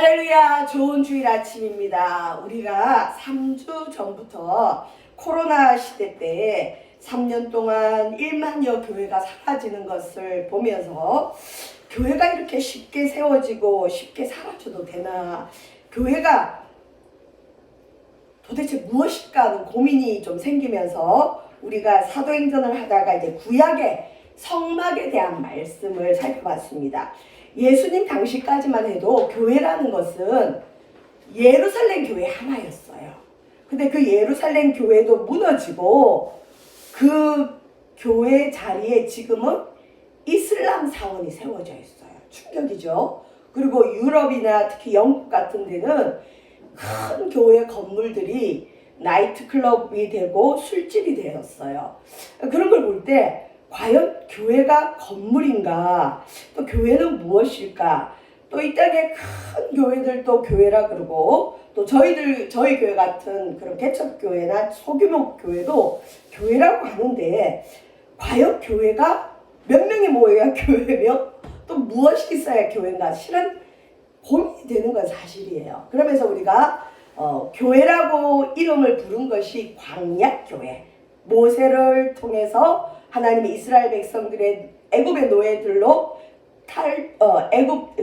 할렐루야, 좋은 주일 아침입니다. 우리가 3주 전부터 코로나 시대 때 3년 동안 1만여 교회가 사라지는 것을 보면서 교회가 이렇게 쉽게 세워지고 쉽게 사라져도 되나, 교회가 도대체 무엇일까 하는 고민이 좀 생기면서 우리가 사도행전을 하다가 이제 구약의 성막에 대한 말씀을 살펴봤습니다. 예수님 당시까지만 해도 교회라는 것은 예루살렘 교회 하나였어요. 근데 그 예루살렘 교회도 무너지고 그 교회 자리에 지금은 이슬람 사원이 세워져 있어요. 충격이죠. 그리고 유럽이나 특히 영국 같은 데는 큰 교회 건물들이 나이트클럽이 되고 술집이 되었어요. 그런 걸 볼 때 과연 교회가 건물인가? 또 교회는 무엇일까? 또 이 땅에 큰 교회들도 교회라 그러고, 또 저희 교회 같은 그런 개척교회나 소규모 교회도 교회라고 하는데, 과연 교회가 몇 명이 모여야 교회며 또 무엇이 있어야 교회인가? 실은 고민이 되는 건 사실이에요. 그러면서 우리가 교회라고 이름을 부른 것이 광야교회, 모세를 통해서 하나님이 이스라엘 백성들의 애굽의 노예들로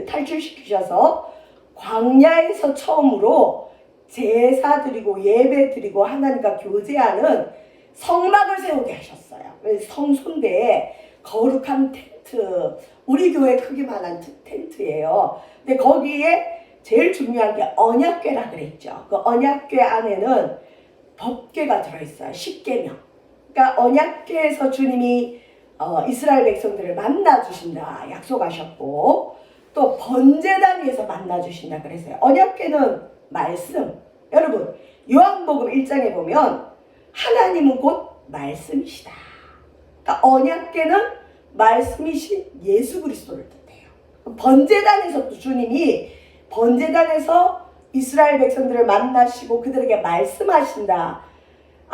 탈출시키셔서 광야에서 처음으로 제사 드리고 예배 드리고 하나님과 교제하는 성막을 세우게 하셨어요. 성소인데 거룩한 텐트, 우리 교회 크기만한 텐트예요. 근데 거기에 제일 중요한 게 언약궤라 그랬죠. 그 언약궤 안에는 법궤가 들어있어요. 십계명. 그러니까 언약궤에서 주님이 이스라엘 백성들을 만나주신다 약속하셨고, 또 번제단 위에서 만나주신다 그랬어요. 언약궤는 말씀. 여러분, 요한복음 1장에 보면 하나님은 곧 말씀이시다. 그러니까 언약궤는 말씀이신 예수 그리스도를 뜻해요. 번제단에서도 주님이 번제단에서 이스라엘 백성들을 만나시고 그들에게 말씀하신다.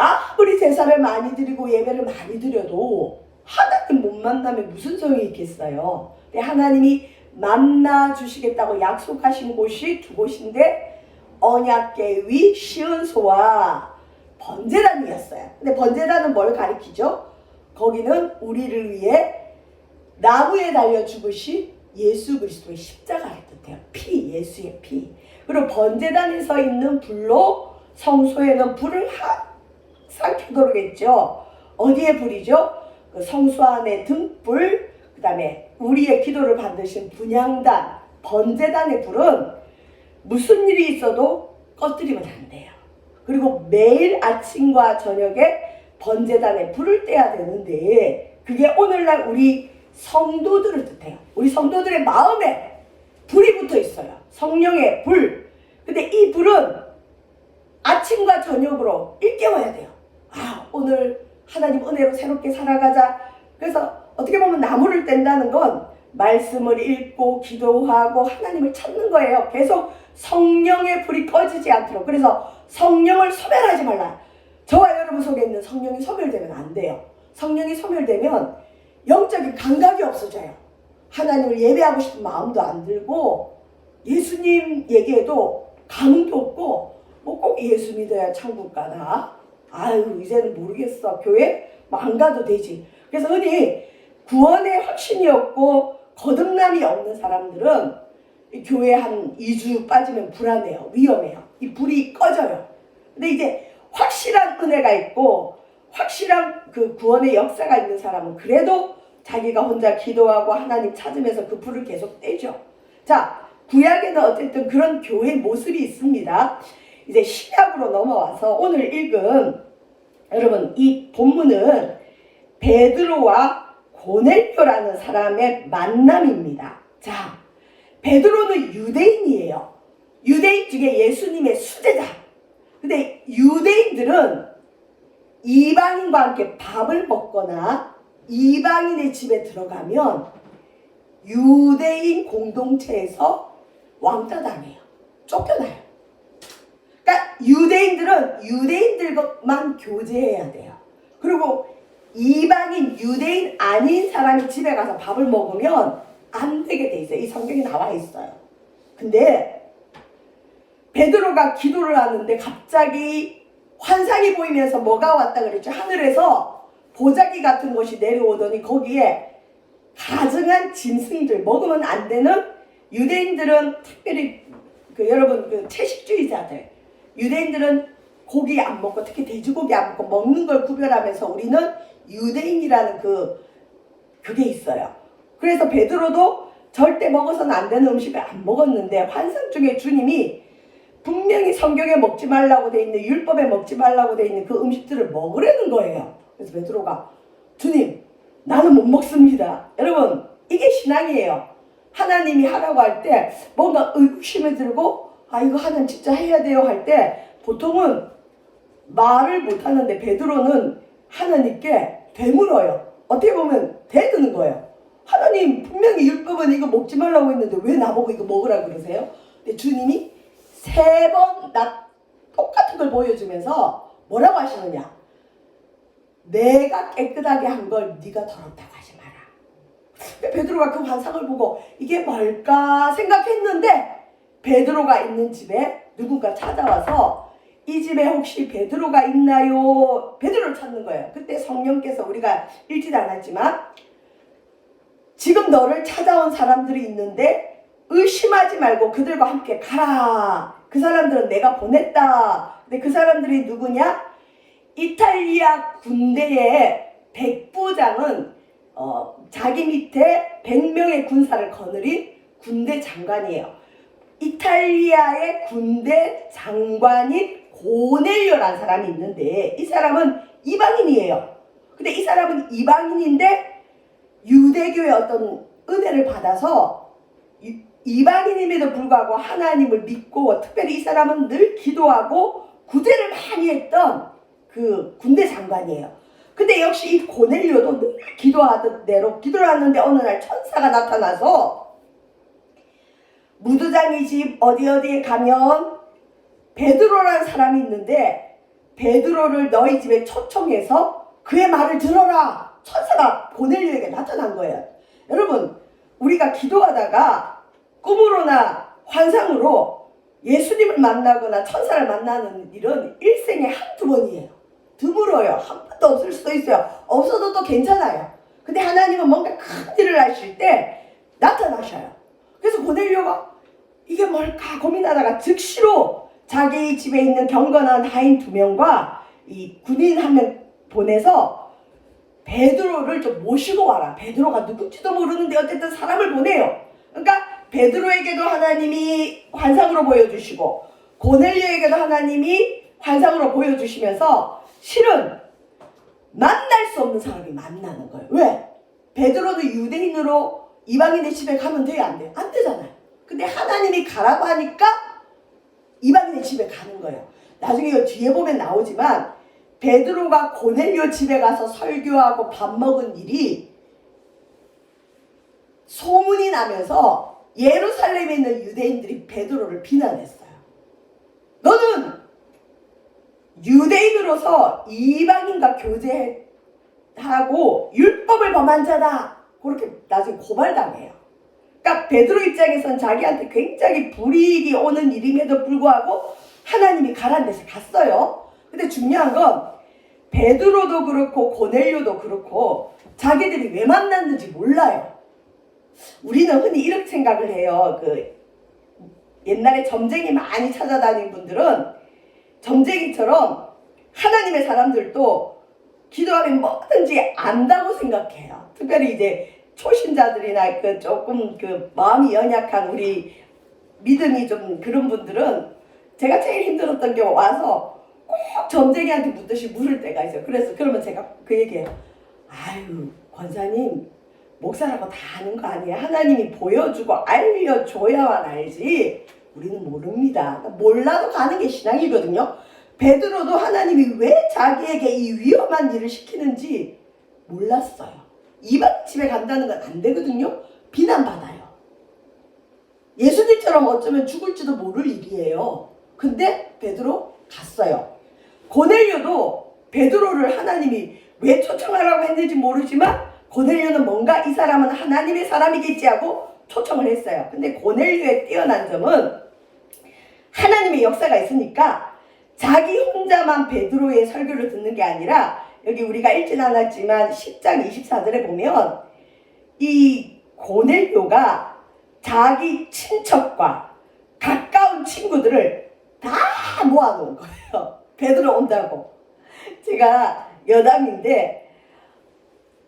아무리 제사를 많이 드리고 예배를 많이 드려도 하나님 못 만나면 무슨 소용이 있겠어요. 근데 하나님이 만나 주시겠다고 약속하신 곳이 두 곳인데 언약궤 위 시은소와 번제단이었어요. 근데 번제단은 뭘 가리키죠? 거기는 우리를 위해 나무에 달려 죽으신 예수 그리스도의 십자가를 뜻해요. 피, 예수의 피. 그리고 번제단에서 있는 불로 성소에는 불을 항상 켜도록 했죠. 어디에 불이죠? 그 성소 안에 등불, 그 다음에 우리의 기도를 받으신 분향단, 번제단의 불은 무슨 일이 있어도 꺼뜨리면 안 돼요. 그리고 매일 아침과 저녁에 번제단에 불을 떼야 되는데, 그게 오늘날 우리 성도들을 뜻해요. 우리 성도들의 마음에 불이 붙어 있어요. 성령의 불. 근데 이 불은 아침과 저녁으로 일깨워야 돼요. 아, 오늘 하나님 은혜로 새롭게 살아가자. 그래서 어떻게 보면 나무를 뗀다는 건 말씀을 읽고 기도하고 하나님을 찾는 거예요. 계속 성령의 불이 꺼지지 않도록. 그래서 성령을 소멸하지 말라. 저와 여러분 속에 있는 성령이 소멸되면 안 돼요. 성령이 소멸되면 영적인 감각이 없어져요. 하나님을 예배하고 싶은 마음도 안 들고, 예수님 얘기해도 감흥도 없고, 뭐 꼭 예수 믿어야 천국 가나? 아유, 이제는 모르겠어. 교회? 뭐 안 가도 되지. 그래서 흔히 구원의 확신이 없고 거듭남이 없는 사람들은 교회 한 2주 빠지면 불안해요. 위험해요. 이 불이 꺼져요. 근데 이제 확실한 은혜가 있고 확실한 그 구원의 역사가 있는 사람은 그래도 자기가 혼자 기도하고 하나님 찾으면서 그 불을 계속 떼죠. 자, 구약에는 어쨌든 그런 교회 모습이 있습니다. 이제 신약으로 넘어와서 오늘 읽은, 여러분, 이 본문은 베드로와 고넬료라는 사람의 만남입니다. 자, 베드로는 유대인이에요. 유대인 중에 예수님의 수제자. 근데 유대인들은 이방인과 함께 밥을 먹거나 이방인의 집에 들어가면 유대인 공동체에서 왕따당해요. 쫓겨나요. 그러니까 유대인들은 유대인들만 교제해야 돼요. 그리고 이방인, 유대인 아닌 사람이 집에 가서 밥을 먹으면 안 되게 돼 있어요. 이 성경에 나와 있어요. 근데 베드로가 기도를 하는데 갑자기 환상이 보이면서 뭐가 왔다 그랬죠? 하늘에서 보자기 같은 것이 내려오더니 거기에 가증한 짐승들, 먹으면 안 되는, 유대인들은 특별히 여러분 채식주의자들, 유대인들은 고기 안 먹고 특히 돼지고기 안 먹고 먹는 걸 구별하면서 우리는 유대인이라는 그게 있어요. 그래서 베드로도 절대 먹어서는 안 되는 음식을 안 먹었는데 환상 중에 주님이 분명히 성경에 먹지 말라고 돼 있는, 율법에 먹지 말라고 돼 있는 그 음식들을 먹으려는 거예요. 그래서 베드로가 주님 나는 못 먹습니다. 여러분 이게 신앙이에요. 하나님이 하라고 할 때 뭔가 의구심이 들고 이거 하나님 진짜 해야 돼요 할 때 보통은 말을 못 하는데 베드로는 하나님께 되물어요. 어떻게 보면 대드는 거예요. 하나님 분명히 율법은 이거 먹지 말라고 했는데 왜 나보고 이거 먹으라 그러세요? 근데 주님이 3번 나 똑같은 걸 보여주면서 뭐라고 하시느냐? 내가 깨끗하게 한 걸 네가 더럽다고 하지 마라. 베드로가 그 환상을 보고 이게 뭘까 생각했는데 베드로가 있는 집에 누군가 찾아와서 이 집에 혹시 베드로가 있나요? 베드로를 찾는 거예요. 그때 성령께서 우리가 읽지도 않았지만 지금 너를 찾아온 사람들이 있는데 의심하지 말고 그들과 함께 가라. 그 사람들은 내가 보냈다. 근데 그 사람들이 누구냐? 이탈리아 군대의 백부장은 자기 밑에 100명의 군사를 거느린 군대 장관이에요. 이탈리아의 군대 장관인 고넬료라는 사람이 있는데 이 사람은 이방인이에요. 근데 이 사람은 이방인인데 유대교의 어떤 은혜를 받아서 이방인임에도 불구하고 하나님을 믿고 특별히 이 사람은 늘 기도하고 구제를 많이 했던 그 군대 장관이에요. 근데 역시 이 고넬료도 늘 기도하던 대로 기도를 하는데 어느 날 천사가 나타나서 무두장이 집 어디에 가면 베드로라는 사람이 있는데 베드로를 너희 집에 초청해서 그의 말을 들어라. 천사가 고넬료에게 나타난 거예요. 여러분 우리가 기도하다가 꿈으로나 환상으로 예수님을 만나거나 천사를 만나는 일은 일생에 한두 번이에요. 드물어요. 한 번도 없을 수도 있어요. 없어도 또 괜찮아요. 근데 하나님은 뭔가 큰 일을 하실 때 나타나셔요. 그래서 고넬료가 이게 뭘까 고민하다가 즉시로 자기 집에 있는 경건한 하인 2명과 이 군인 1명 보내서 베드로를 좀 모시고 와라. 베드로가 누군지도 모르는데 어쨌든 사람을 보내요. 그러니까 베드로에게도 하나님이 환상으로 보여주시고 고넬료에게도 하나님이 환상으로 보여주시면서 실은 만날 수 없는 사람이 만나는 거예요. 왜? 베드로도 유대인으로 이방인의 집에 가면 돼요? 안 돼요? 안 되잖아요. 근데 하나님이 가라고 하니까 이방인의 집에 가는 거예요. 나중에 이 뒤에 보면 나오지만 베드로가 고넬료 집에 가서 설교하고 밥 먹은 일이 소문이 나면서 예루살렘에 있는 유대인들이 베드로를 비난했어요. 너는 유대인으로서 이방인과 교제하고 율법을 범한 자다. 그렇게 나중에 고발당해요. 그러니까 베드로 입장에서는 자기한테 굉장히 불이익이 오는 일임에도 불구하고 하나님이 가라는 데서 갔어요. 근데 중요한 건 베드로도 그렇고 고넬료도 그렇고 자기들이 왜 만났는지 몰라요. 우리는 흔히 이렇게 생각을 해요. 옛날에 점쟁이 많이 찾아다닌 분들은 점쟁이처럼 하나님의 사람들도 기도하면 뭐든지 안다고 생각해요. 특별히 이제 초신자들이나 조금 마음이 연약한 우리 믿음이 좀 그런 분들은 제가 제일 힘들었던 게 와서 꼭 점쟁이한테 묻듯이 물을 때가 있어요. 그러면 제가 그 얘기해요. 아유 권사님 목사라고 다 아는 거 아니에요. 하나님이 보여주고 알려줘야만 알지 우리는 모릅니다. 몰라도 가는 게 신앙이거든요. 베드로도 하나님이 왜 자기에게 이 위험한 일을 시키는지 몰랐어요. 이방 집에 간다는 건 안 되거든요. 비난받아요. 예수님처럼 어쩌면 죽을지도 모를 일이에요. 근데 베드로 갔어요. 고넬료도 베드로를 하나님이 왜 초청하라고 했는지 모르지만 고넬료는 뭔가 이 사람은 하나님의 사람이겠지 하고 초청을 했어요. 근데 고넬료의 뛰어난 점은 하나님 하나님의 역사가 있으니까 자기 혼자만 베드로의 설교를 듣는 게 아니라 여기 우리가 읽진 않았지만 10장 24절에 보면 이 고넬료가 자기 친척과 가까운 친구들을 다 모아놓은 거예요. 베드로 온다고. 제가 여담인데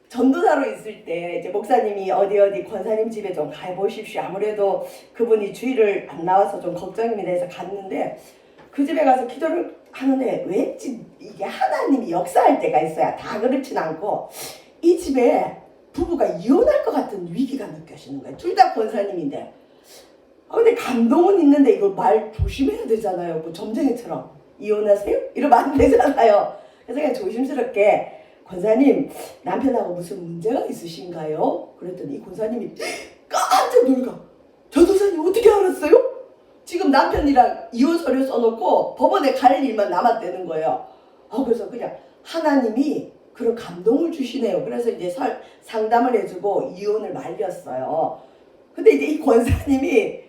전도사로 있을 때 이제 목사님이 어디 권사님 집에 좀 가보십시오. 아무래도 그분이 주일을 안 나와서 좀 걱정이 돼서 갔는데 그 집에 가서 기도를 하는데 왠지 이게 하나님이 역사할 때가 있어야 다 그렇진 않고 이 집에 부부가 이혼할 것 같은 위기가 느껴지는 거예요. 둘 다 권사님인데. 근데 감동은 있는데 이거 말 조심해야 되잖아요. 뭐 점쟁이처럼 이혼하세요? 이러면 안 되잖아요. 그래서 그냥 조심스럽게 권사님 남편하고 무슨 문제가 있으신가요? 그랬더니 이 권사님이 깜짝 놀라. 전도사님 어떻게 알았어요? 지금 남편이랑 이혼 서류 써놓고 법원에 갈 일만 남았다는 거예요. 그래서 그냥 하나님이 그런 감동을 주시네요. 그래서 이제 상담을 해주고 이혼을 말렸어요. 근데 이제 이 권사님이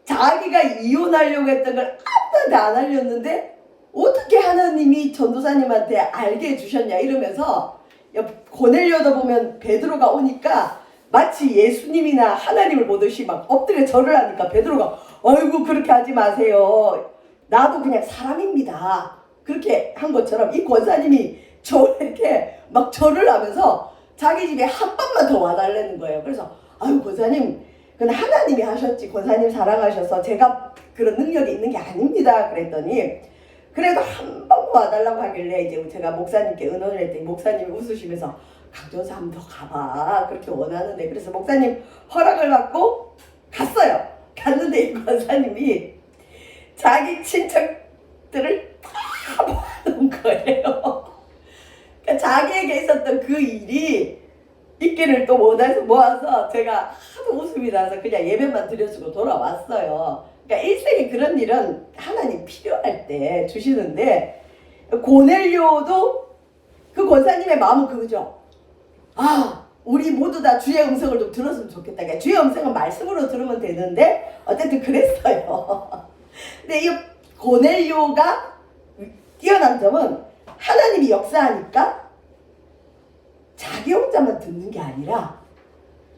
자기가 이혼하려고 했던 걸 아무한테 안 알렸는데 어떻게 하나님이 전도사님한테 알게 해주셨냐 이러면서 고넬료도 보면 베드로가 오니까 마치 예수님이나 하나님을 보듯이 막 엎드려 절을 하니까 베드로가 아이고 그렇게 하지 마세요. 나도 그냥 사람입니다. 그렇게 한 것처럼 이 권사님이 저렇게 막 절을 하면서 자기 집에 한 번만 더 와달라는 거예요. 그래서 아유 권사님 그건 하나님이 하셨지 권사님 사랑하셔서 제가 그런 능력이 있는 게 아닙니다. 그랬더니 그래도 한 번 와달라고 하길래 이제 제가 목사님께 의논을 했더니 목사님이 웃으시면서 강전사 한 번 더 가봐 그렇게 원하는데 그래서 목사님 허락을 받고 갔어요. 갔는데 이 권사님이 자기 친척들을 다 모아놓은 거예요. 그러니까 자기에게 있었던 그 일이 있기를 또 원해서 모아서 제가 하도 웃음이 나서 그냥 예배만 드려주고 돌아왔어요. 그러니까 일생에 그런 일은 하나님 필요할 때 주시는데 고넬료도 그 권사님의 마음은 그거죠. 우리 모두 다 주의 음성을 좀 들었으면 좋겠다. 그러니까 주의 음성은 말씀으로 들으면 되는데 어쨌든 그랬어요. 근데 이 고넬료가 뛰어난 점은 하나님이 역사하니까 자기 혼자만 듣는 게 아니라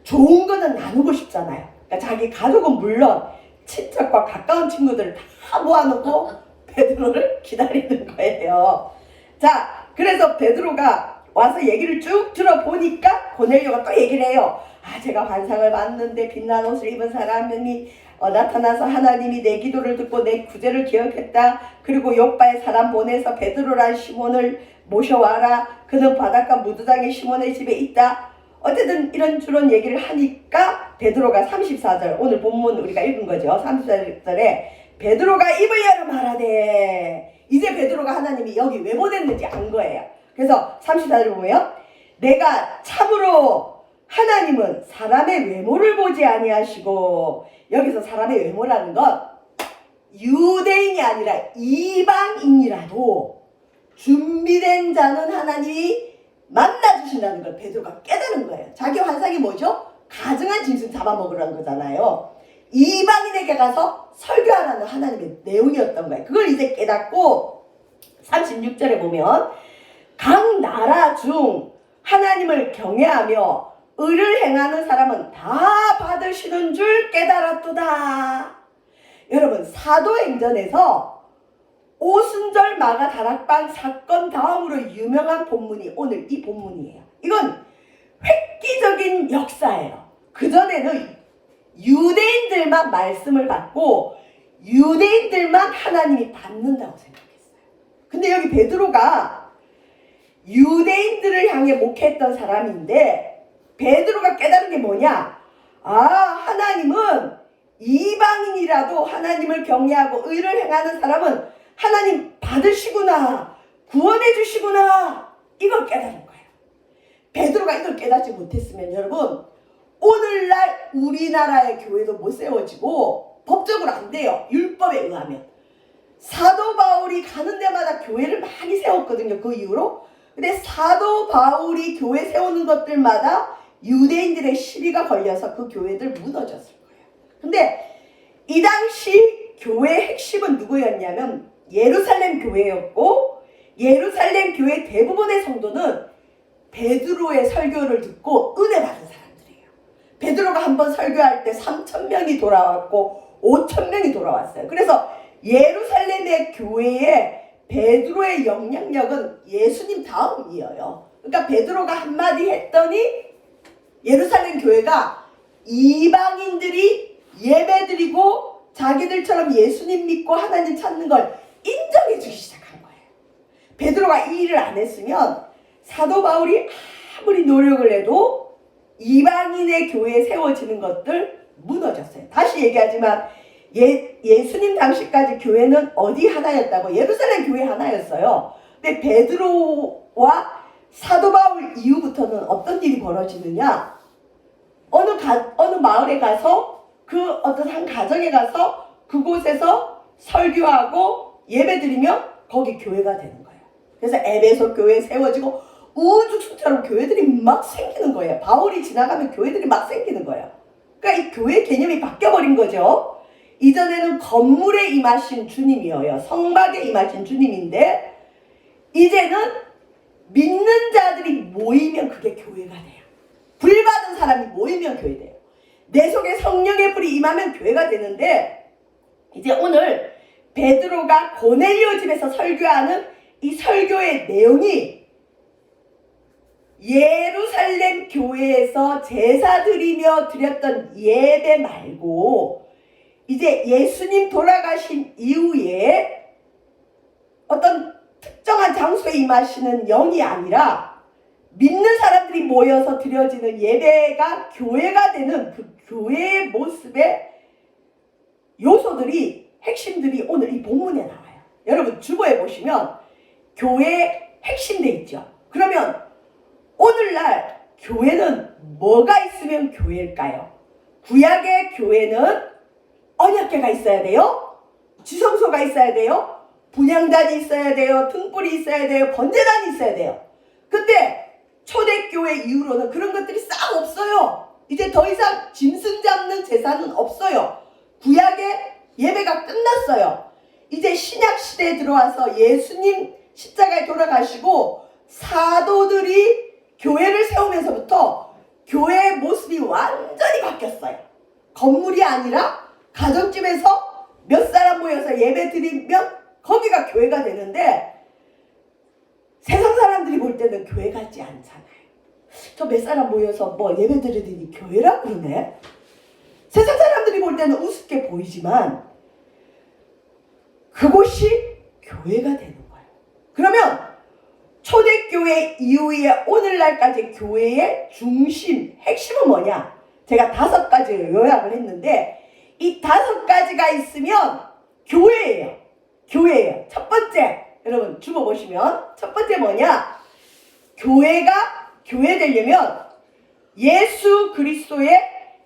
좋은 거는 나누고 싶잖아요. 그러니까 자기 가족은 물론 친척과 가까운 친구들을 다 모아놓고 베드로를 기다리는 거예요. 자, 그래서 베드로가 와서 얘기를 쭉 들어보니까 고넬료가 또 얘기를 해요. 제가 환상을 봤는데 빛난 옷을 입은 사람이 나타나서 하나님이 내 기도를 듣고 내 구제를 기억했다. 그리고 욥바에 사람 보내서 베드로란 시몬을 모셔와라. 그는 바닷가 무두장에 시몬의 집에 있다. 어쨌든 이런저런 얘기를 하니까 베드로가 34절 오늘 본문 우리가 읽은 거죠. 34절에 베드로가 입을 열어 말하되 이제 베드로가 하나님이 여기 왜 보냈는지 안 거예요. 그래서 34절 보면 내가 참으로 하나님은 사람의 외모를 보지 아니하시고 여기서 사람의 외모라는 건 유대인이 아니라 이방인이라도 준비된 자는 하나님이 만나주신다는 걸 베드로가 깨달은 거예요. 자기 환상이 뭐죠? 가증한 짐승 잡아먹으라는 거잖아요. 이방인에게 가서 설교하라는 하나님의 내용이었던 거예요. 그걸 이제 깨닫고 36절에 보면 각 나라 중 하나님을 경외하며 의를 행하는 사람은 다 받으시는 줄 깨달았도다. 여러분 사도행전에서 오순절 마가 다락방 사건 다음으로 유명한 본문이 오늘 이 본문이에요. 이건 획기적인 역사예요. 그전에는 유대인들만 말씀을 받고 유대인들만 하나님이 받는다고 생각했어요. 근데 여기 베드로가 유대인들을 향해 목회했던 사람인데 베드로가 깨달은 게 뭐냐? 하나님은 이방인이라도 하나님을 경외하고 의를 행하는 사람은 하나님 받으시구나, 구원해 주시구나, 이걸 깨달은 거예요. 베드로가 이걸 깨닫지 못했으면 여러분 오늘날 우리나라의 교회도 못 세워지고 법적으로 안 돼요. 율법에 의하면. 사도 바울이 가는 데마다 교회를 많이 세웠거든요. 그 이후로. 근데 사도 바울이 교회 세우는 것들마다 유대인들의 시비가 걸려서 그 교회들 무너졌을 거예요. 근데 이 당시 교회의 핵심 누구였냐면 예루살렘 교회였고, 예루살렘 교회 대부분의 성도는 베드로의 설교를 듣고 은혜 받은 사람들이에요. 베드로가 한번 설교할 때 3,000명이 돌아왔고 5,000명이 돌아왔어요. 그래서 예루살렘의 교회에 베드로의 영향력은 예수님 다음이에요. 그러니까 베드로가 한마디 했더니 예루살렘 교회가 이방인들이 예배드리고 자기들처럼 예수님 믿고 하나님 찾는 걸 인정해 주기 시작한 거예요. 베드로가 이 일을 안 했으면 사도 바울이 아무리 노력을 해도 이방인의 교회에 세워지는 것들 무너졌어요. 다시 얘기하지만 예수님 당시까지 교회는 어디 하나였다고? 예루살렘 교회 하나였어요. 근데 베드로와 사도 바울 이후부터는 어떤 일이 벌어지느냐? 어느 마을에 가서 그 어떤 한 가정에 가서 그곳에서 설교하고 예배드리면 거기 교회가 되는 거예요. 그래서 에베소 교회 세워지고 우주순처럼 교회들이 막 생기는 거예요. 바울이 지나가면 교회들이 막 생기는 거예요. 그러니까 이 교회 개념이 바뀌어버린 거죠. 이전에는 건물에 임하신 주님이에요. 성막에 임하신 주님인데 이제는 믿는 자들이 모이면 그게 교회가 돼요. 불 받은 사람이 모이면 교회 돼요. 내 속에 성령의 불이 임하면 교회가 되는데 이제 오늘 베드로가 고넬료 집에서 설교하는 이 설교의 내용이 예루살렘 교회에서 제사 드리며 드렸던 예배 말고 이제 예수님 돌아가신 이후에 어떤 특정한 장소에 임하시는 영이 아니라 믿는 사람들이 모여서 드려지는 예배가 교회가 되는 그 교회의 모습의 요소들이 핵심들이 오늘 이 본문에 나와요. 여러분 주보에 보시면 교회 핵심돼 있죠. 그러면 오늘날 교회는 뭐가 있으면 교회일까요? 구약의 교회는 언약궤가 있어야 돼요. 지성소가 있어야 돼요. 분향단이 있어야 돼요. 등불이 있어야 돼요. 번제단이 있어야 돼요. 근데 초대교회 이후로는 그런 것들이 싹 없어요. 이제 더 이상 짐승 잡는 제사는 없어요. 구약의 예배가 끝났어요. 이제 신약 시대에 들어와서 예수님 십자가에 돌아가시고 사도들이 교회를 세우면서부터 교회의 모습이 완전히 바뀌었어요. 건물이 아니라 가정집에서 몇 사람 모여서 예배 드리면 거기가 교회가 되는데 세상 사람들이 볼 때는 교회 같지 않잖아요. 저 몇 사람 모여서 뭐 예배 드리더니 교회라 그러네. 세상 사람들이 볼 때는 우습게 보이지만 그곳이 교회가 되는 거예요. 그러면 초대교회 이후에 오늘날까지 교회의 중심, 핵심은 뭐냐? 제가 5가지 요약을 했는데 이 5가지가 있으면 교회예요. 교회예요. 첫 번째, 여러분 주보 보시면 첫 번째 뭐냐? 교회가 교회 되려면 예수 그리스도의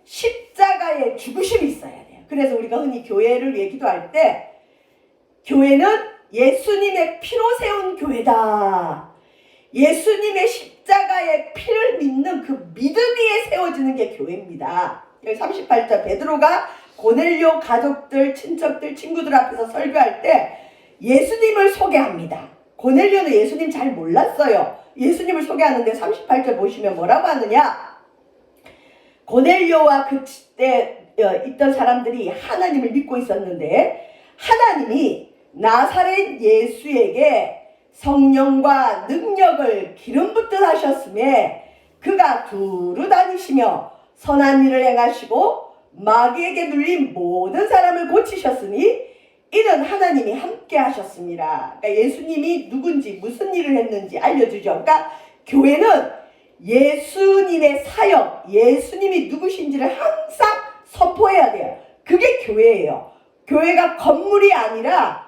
십자가의 죽으심이 있어야 돼요. 그래서 우리가 흔히 교회를 위해 기도할 때 교회는 예수님의 피로 세운 교회다. 예수님의 십자가의 피를 믿는 그 믿음 위에 세워지는 게 교회입니다. 여기 38절 베드로가 고넬료 가족들, 친척들, 친구들 앞에서 설교할 때 예수님을 소개합니다. 고넬료는 예수님 잘 몰랐어요. 예수님을 소개하는데 38절 보시면 뭐라고 하느냐? 고넬료와 그때 있던 사람들이 하나님을 믿고 있었는데 하나님이 나사렛 예수에게 성령과 능력을 기름 붓듯 하셨음에 그가 두루 다니시며 선한 일을 행하시고 마귀에게 눌린 모든 사람을 고치셨으니 이는 하나님이 함께 하셨습니다. 그러니까 예수님이 누군지 무슨 일을 했는지 알려주죠. 그러니까 교회는 예수님의 사역, 예수님이 누구신지를 항상 선포해야 돼요. 그게 교회예요. 교회가 건물이 아니라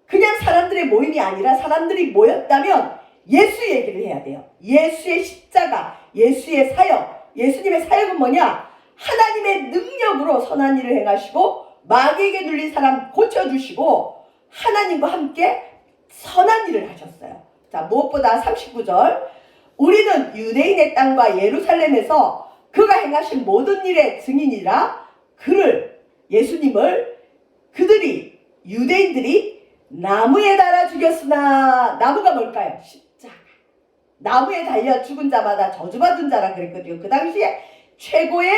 그냥 사람들의 모임이 아니라 사람들이 모였다면 예수 얘기를 해야 돼요. 예수의 십자가, 예수의 사역. 예수님의 사역은 뭐냐? 하나님의 능력으로 선한 일을 행하시고 마귀에게 눌린 사람 고쳐주시고 하나님과 함께 선한 일을 하셨어요. 자, 무엇보다 39절 우리는 유대인의 땅과 예루살렘에서 그가 행하신 모든 일의 증인이라 그를 예수님을 그들이 유대인들이 나무에 달아 죽였으나, 나무가 뭘까요? 십자가. 나무에 달려 죽은 자마다 저주받은 자라 그랬거든요. 그 당시에 최고의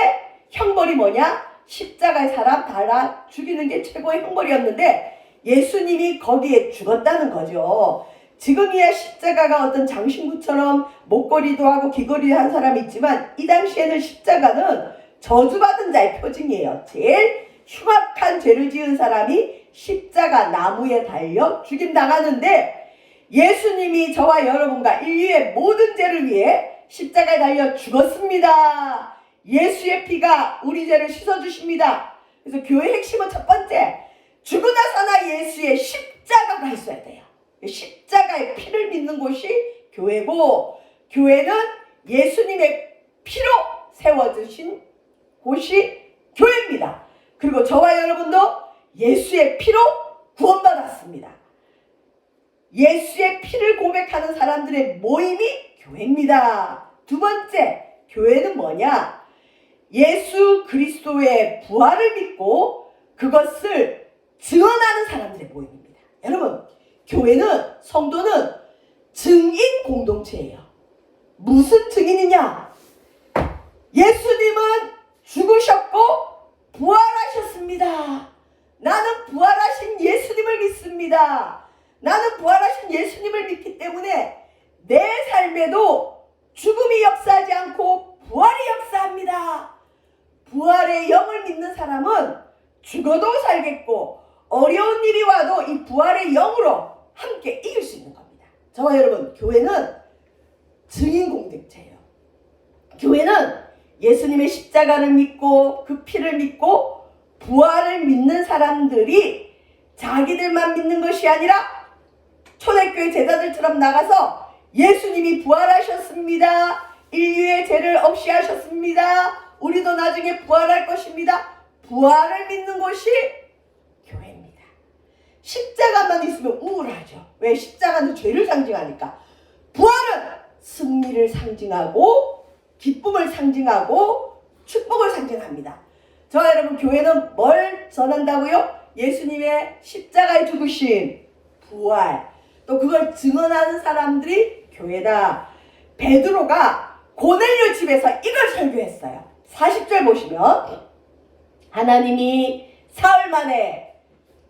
형벌이 뭐냐? 십자가에 사람 달아 죽이는 게 최고의 형벌이었는데 예수님이 거기에 죽었다는 거죠. 지금이야 십자가가 어떤 장신구처럼 목걸이도 하고 귀걸이도 한 사람이 있지만 이 당시에는 십자가는 저주받은 자의 표징이에요. 제일 흉악한 죄를 지은 사람이 십자가 나무에 달려 죽임당하는데, 예수님이 저와 여러분과 인류의 모든 죄를 위해 십자가에 달려 죽었습니다. 예수의 피가 우리 죄를 씻어주십니다. 그래서 교회의 핵심은 첫 번째, 죽으나 사나 예수의 십자가가 있어야 돼요. 십자가의 피를 믿는 곳이 교회고, 교회는 예수님의 피로 세워주신 곳이 교회입니다. 그리고 저와 여러분도 예수의 피로 구원받았습니다. 예수의 피를 고백하는 사람들의 모임이 교회입니다. 두 번째, 교회는 뭐냐? 예수 그리스도의 부활을 믿고 그것을 증언하는 사람들의 모임입니다. 여러분, 교회는, 성도는 증인 공동체예요. 무슨 증인이냐? 예수님은 죽으셨고 부활하셨습니다. 나는 부활하신 예수님을 믿습니다. 나는 부활하신 예수님을 믿기 때문에 내 삶에도 죽음이 역사하지 않고 부활이 역사합니다. 부활의 영을 믿는 사람은 죽어도 살겠고 어려운 일이 와도 이 부활의 영으로 함께 이길 수 있는 겁니다. 저와 여러분, 교회는 증인 공동체예요. 교회는 예수님의 십자가를 믿고 그 피를 믿고 부활을 믿는 사람들이 자기들만 믿는 것이 아니라 초대교회 제자들처럼 나가서 예수님이 부활하셨습니다. 인류의 죄를 없이 하셨습니다. 우리도 나중에 부활할 것입니다. 부활을 믿는 것이 교회입니다. 십자가만 있으면 우울하죠. 왜? 십자가는 죄를 상징하니까. 부활은 승리를 상징하고 기쁨을 상징하고 축복을 상징합니다. 저와 여러분, 교회는 뭘 전한다고요? 예수님의 십자가에 죽으심, 부활, 또 그걸 증언하는 사람들이 교회다. 베드로가 고넬료 집에서 이걸 설교했어요. 40절 보시면, 하나님이 사흘 만에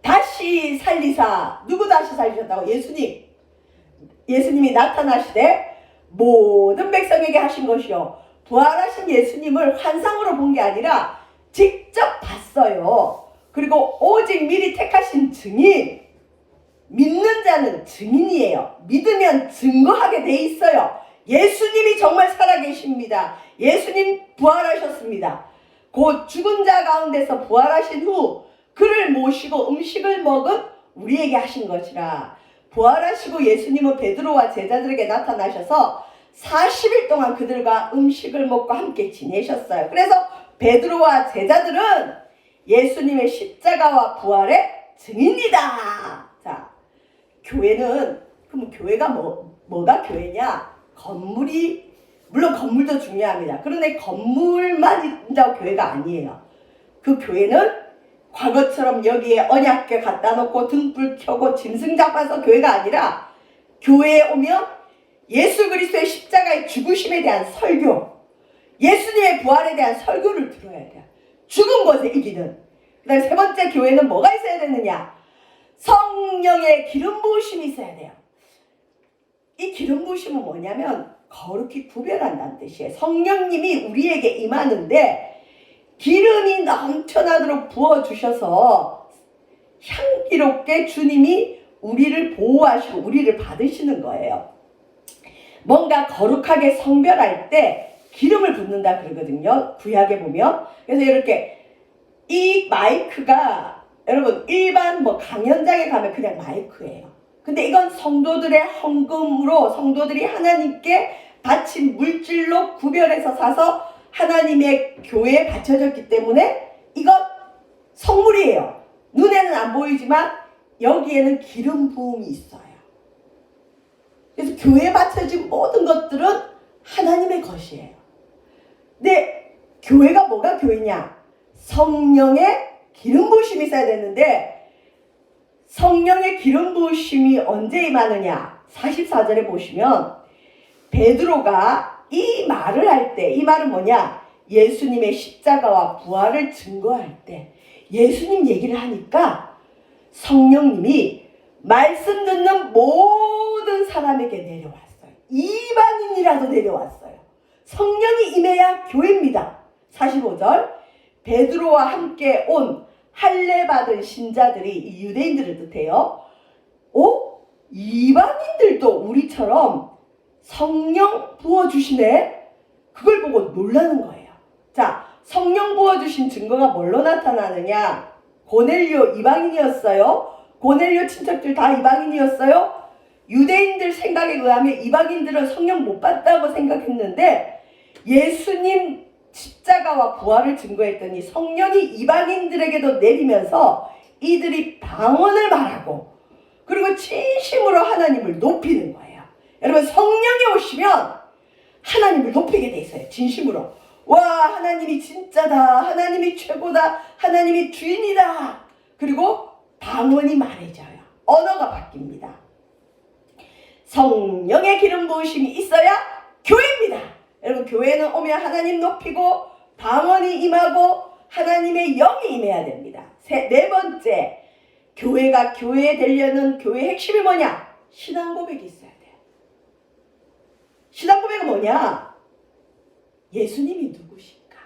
다시 살리사, 누구 다시 살리셨다고? 예수님이 나타나시되 모든 백성에게 하신 것이요, 부활하신 예수님을 환상으로 본 게 아니라 직접 봤어요. 그리고 오직 미리 택하신 증인, 믿는 자는 증인이에요. 믿으면 증거하게 돼 있어요. 예수님이 정말 살아계십니다. 예수님 부활하셨습니다. 곧 죽은 자 가운데서 부활하신 후 그를 모시고 음식을 먹은 우리에게 하신 것이라. 부활하시고 예수님은 베드로와 제자들에게 나타나셔서 40일 동안 그들과 음식을 먹고 함께 지내셨어요. 그래서 베드로와 제자들은 예수님의 십자가와 부활의 증인이다. 자, 교회는, 그럼 교회가 뭐가 교회냐? 건물이, 물론 건물도 중요합니다. 그런데 건물만 있다고 교회가 아니에요. 그 교회는 과거처럼 여기에 언약궤 갖다 놓고 등불 켜고 짐승 잡아서 교회가 아니라, 교회에 오면 예수 그리스도의 십자가의 죽으심에 대한 설교, 예수님의 부활에 대한 설교를 들어야 돼요. 죽은 것에 이기는. 그 다음에 세 번째, 교회는 뭐가 있어야 되느냐? 성령의 기름 부으심이 있어야 돼요. 이 기름 부으심은 뭐냐면 거룩히 구별한다는 뜻이에요. 성령님이 우리에게 임하는데 기름이 넘쳐나도록 부어주셔서 향기롭게 주님이 우리를 보호하시고 우리를 받으시는 거예요. 뭔가 거룩하게 성별할 때 기름을 붓는다 그러거든요. 구약에 보면. 그래서 이렇게 이 마이크가, 여러분, 일반 강연장에 가면 그냥 마이크예요. 근데 이건 성도들의 헌금으로 성도들이 하나님께 바친 물질로 구별해서 사서 하나님의 교회에 바쳐졌기 때문에 이건 성물이에요. 눈에는 안 보이지만 여기에는 기름 부음이 있어요. 그래서 교회에 바쳐진 모든 것들은 하나님의 것이에요. 근데 교회가 뭐가 교회냐? 성령의 기름 부으심이 있어야 되는데 성령의 기름 부으심이 언제 임하느냐? 44절에 보시면 베드로가 이 말을 할 때, 이 말은 뭐냐? 예수님의 십자가와 부활을 증거할 때 예수님 얘기를 하니까 성령님이 말씀 듣는 모든 사람에게 내려왔어요. 이방인이라도 내려왔어요. 성령이 임해야 교회입니다. 45절 베드로와 함께 온 할례 받은 신자들이 유대인들을 뜻해요. 이방인들도 우리처럼 성령 부어주시네? 그걸 보고 놀라는 거예요. 자, 성령 부어주신 증거가 뭘로 나타나느냐? 고넬료 이방인이었어요. 고넬료 친척들 다 이방인이었어요. 유대인들 생각에 의하면 이방인들은 성령 못 받다고 생각했는데 예수님 십자가와 부활을 증거했더니 성령이 이방인들에게도 내리면서 이들이 방언을 말하고 그리고 진심으로 하나님을 높이는 거예요. 여러분 성령이 오시면 하나님을 높이게 돼 있어요. 진심으로. 와, 하나님이 진짜다. 하나님이 최고다. 하나님이 주인이다. 그리고 방언이 말해져요. 언어가 바뀝니다. 성령의 기름 부으심이 있어야 교회입니다. 여러분 교회는 오면 하나님 높이고 방언이 임하고 하나님의 영이 임해야 됩니다. 네 번째, 교회가 교회 되려는 교회의 핵심이 뭐냐? 신앙 고백이 있어야 돼요. 신앙 고백은 뭐냐? 예수님이 누구신가?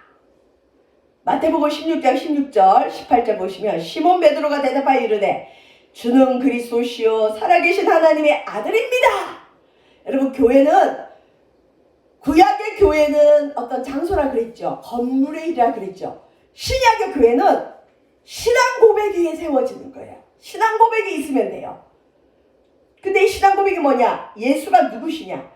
마태복음 16장 16절 18절 보시면 시몬 베드로가 대답하여 이르되 주는 그리스도시요 살아계신 하나님의 아들입니다. 여러분 교회는 구약의 교회는 어떤 장소라 그랬죠. 건물의 일이라 그랬죠. 신약의 교회는 신앙 고백 위에 세워지는 거예요. 신앙 고백이 있으면 돼요. 근데 이 신앙 고백이 뭐냐? 예수가 누구시냐?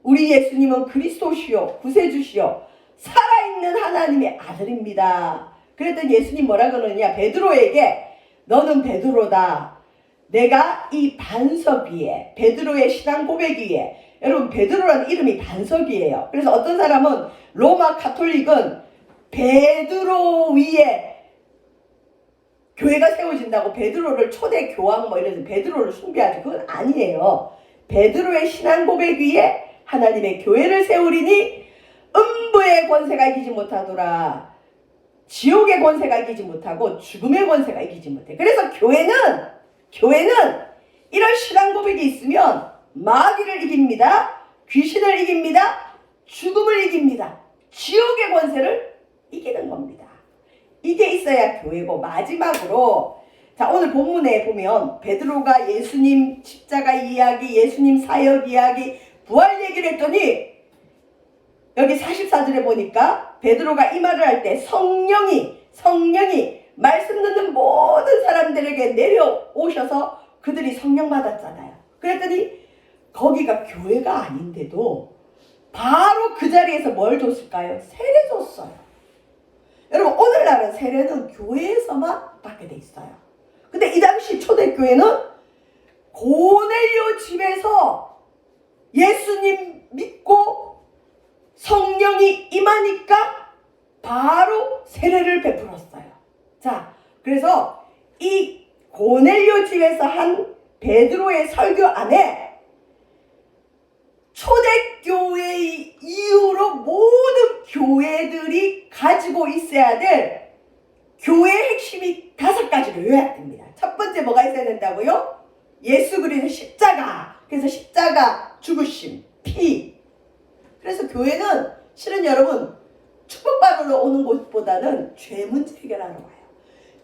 우리 예수님은 그리스도시요 구세주시요 살아있는 하나님의 아들입니다. 그랬더니 예수님 뭐라 그러느냐? 베드로에게 너는 베드로다. 내가 이 반석 위에 베드로의 신앙 고백 위에 여러분 베드로라는 이름이 반석이에요. 그래서 어떤 사람은 로마 카톨릭은 베드로 위에 교회가 세워진다고 베드로를 초대 교황 뭐 이래서 베드로를 숭배하죠. 그건 아니에요. 베드로의 신앙 고백 위에 하나님의 교회를 세우리니 음부의 권세가 이기지 못하더라. 지옥의 권세가 이기지 못하고 죽음의 권세가 이기지 못해. 그래서 교회는 이런 신앙 고백이 있으면 마귀를 이깁니다. 귀신을 이깁니다. 죽음을 이깁니다. 지옥의 권세를 이기는 겁니다. 이게 있어야 교회고 마지막으로 자 오늘 본문에 보면 베드로가 예수님 십자가 이야기, 예수님 사역 이야기, 부활 얘기를 했더니 여기 44절에 보니까 베드로가 이 말을 할 때 성령이 말씀 듣는 모든 사람들에게 내려오셔서 그들이 성령 받았잖아요. 그랬더니 거기가 교회가 아닌데도 바로 그 자리에서 뭘 줬을까요? 세례 줬어요. 여러분 오늘날은 세례는 교회에서만 받게 돼 있어요. 근데 이 당시 초대교회는 고넬료 집에서 예수님 믿고 성령이 임하니까 바로 세례를 베풀었어요. 자, 그래서 이 고넬료 집에서 한 베드로의 설교 안에 초대교회의 이후로 모든 교회들이 가지고 있어야 될 교회의 핵심이 5가지로 요약됩니다. 첫 번째 뭐가 있어야 된다고요? 예수 그리스도 십자가. 그래서 십자가 죽으심, 피. 그래서 교회는 실은 여러분 축복받으러 오는 곳보다는 죄 문제 해결하러 와요.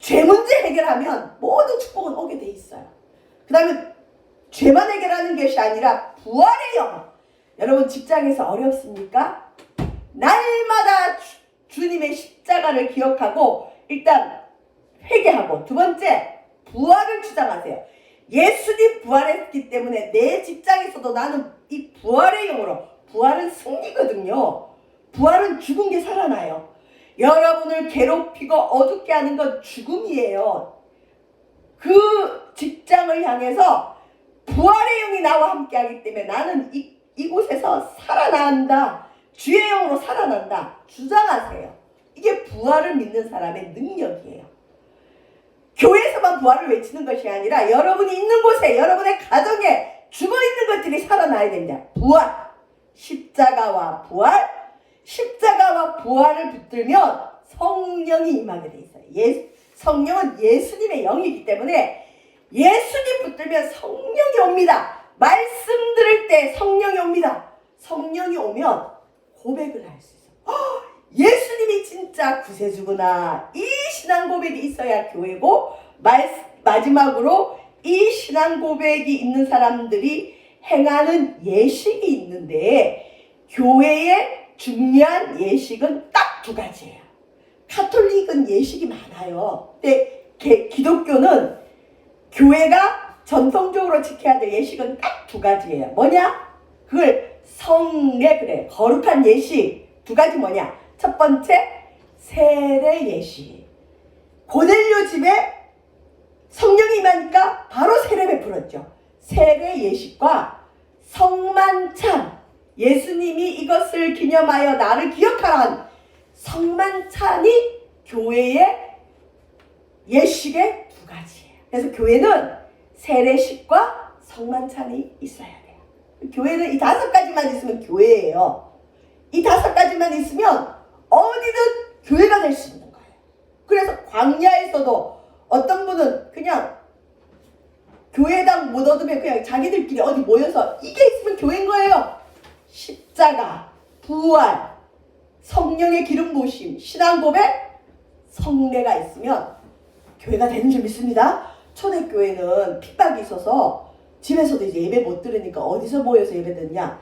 죄 문제 해결하면 모든 축복은 오게 돼 있어요. 그 다음에 죄만 해결하는 것이 아니라 부활의 영. 여러분 직장에서 어렵습니까? 날마다 주님의 십자가를 기억하고 일단 회개하고 두 번째 부활을 주장하세요. 예수님 부활했기 때문에 내 직장에서도 나는 이 부활의 영으로 부활은 승리거든요. 부활은 죽은 게 살아나요. 여러분을 괴롭히고 어둡게 하는 건 죽음이에요. 그 직장을 향해서 부활의 영이 나와 함께하기 때문에 나는 이곳에서 살아난다. 주의 영으로 살아난다. 주장하세요. 이게 부활을 믿는 사람의 능력이에요. 교회에서만 부활을 외치는 것이 아니라 여러분이 있는 곳에, 여러분의 가정에 죽어있는 것들이 살아나야 됩니다. 부활, 십자가와 부활, 십자가와 부활을 붙들면 성령이 임하게 돼 있어요. 성령은 예수님의 영이기 때문에 예수님 붙들면 성령이 옵니다. 말씀 들을 때 성령이 옵니다. 성령이 오면 고백을 할 수 있어요. 예수님이 진짜 구세주구나. 이 신앙 고백이 있어야 교회고, 마지막으로 이 신앙 고백이 있는 사람들이 행하는 예식이 있는데, 교회의 중요한 예식은 딱 두 가지예요. 카톨릭은 예식이 많아요. 근데 기독교는 교회가 전통적으로 지켜야 될 예식은 딱 두 가지예요. 뭐냐? 그걸 성례 그래. 거룩한 예식 두 가지 뭐냐? 첫 번째, 세례 예식. 고넬료 집에 성령이 임하니까 바로 세례 베풀었죠. 세례 예식과 성만찬, 예수님이 이것을 기념하여 나를 기억하라 한 성만찬이 교회의 예식의 두 가지예요. 그래서 교회는 세례식과 성만찬이 있어야 돼요. 교회는 이 다섯 가지만 있으면 교회예요. 이 다섯 가지만 있으면 어디든 교회가 될 수 있는 거예요. 그래서 광야에서도 어떤 분은 그냥 교회당 못 얻으면 그냥 자기들끼리 어디 모여서 이게 있으면 교회인 거예요. 십자가, 부활, 성령의 기름 부으심, 신앙 고백, 성례가 있으면 교회가 되는 줄 믿습니다. 초대교회는 핍박이 있어서 집에서도 이제 예배 못 들으니까 어디서 모여서 예배 드냐?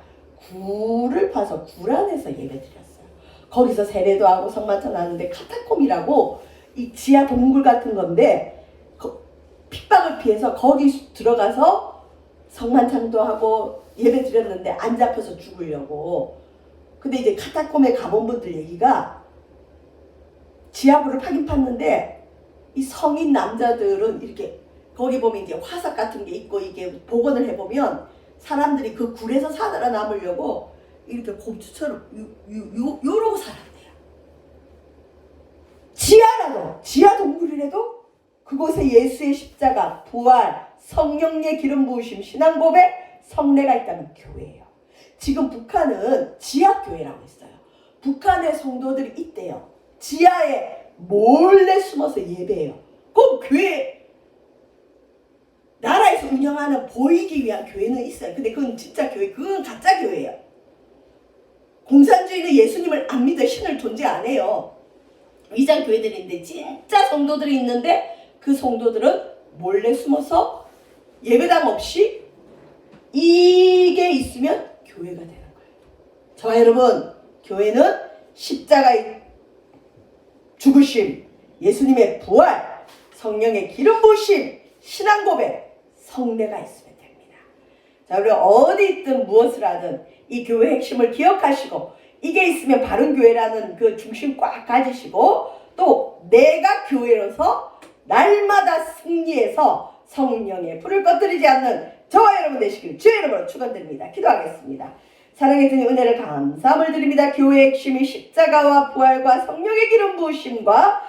굴을 파서 굴 안에서 예배 드렸어요. 거기서 세례도 하고 성만찬 하는데, 카타콤이라고 이 지하 동굴 같은 건데 핍박을 피해서 거기 들어가서 성만찬도 하고 예배 드렸는데 안 잡혀서 죽으려고. 근데 이제 카타콤에 가본 분들 얘기가, 지하굴을 파긴 팠는데 이 성인 남자들은 이렇게 거기 보면 이제 화석 같은 게 있고, 이게 복원을 해보면 사람들이 그 굴에서 살아남으려고 이렇게 곰추처럼 요러고 살았대요. 지하라도, 지하 동굴이라도 그곳에 예수의 십자가, 부활, 성령의 기름 부으심, 신앙 고백, 성례가 있다면 교회예요. 지금 북한은 지하교회라고 있어요. 북한의 성도들이 있대요. 지하에 몰래 숨어서 예배해요. 그럼 교회, 나라에서 운영하는 보이기 위한 교회는 있어요. 근데 그건 진짜 교회, 그건 가짜 교회예요. 공산주의는 예수님을 안 믿어, 신을 존재 안 해요. 위장 교회들이 있는데 진짜 성도들이 있는데 그 성도들은 몰래 숨어서 예배당 없이 이게 있으면 교회가 되는 거예요. 저와 여러분, 교회는 십자가의 죽으심, 예수님의 부활, 성령의 기름 부으심, 신앙 고백, 성례가 있으면 됩니다. 자, 우리 어디 있든 무엇을 하든 이 교회 핵심을 기억하시고, 이게 있으면 바른 교회라는 그 중심 꽉 가지시고, 또 내가 교회로서 날마다 승리해서 성령의 불을 꺼뜨리지 않는 저와 여러분 되시길 주의 이름으로 축원드립니다. 기도하겠습니다. 사랑의 주님, 은혜를 감사함을 드립니다. 교회의 핵심이 십자가와 부활과 성령의 기름 부으심과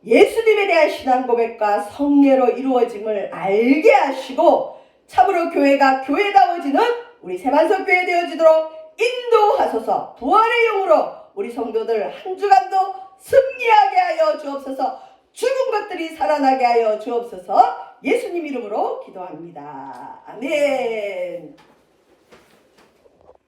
예수님에 대한 신앙 고백과 성례로 이루어짐을 알게 하시고, 참으로 교회가 교회다워지는 우리 세만석 교회 되어지도록 인도하소서. 부활의 영으로 우리 성도들 한 주간도 승리하게 하여 주옵소서. 죽은 것들이 살아나게 하여 주옵소서. 예수님 이름으로 기도합니다. 아멘.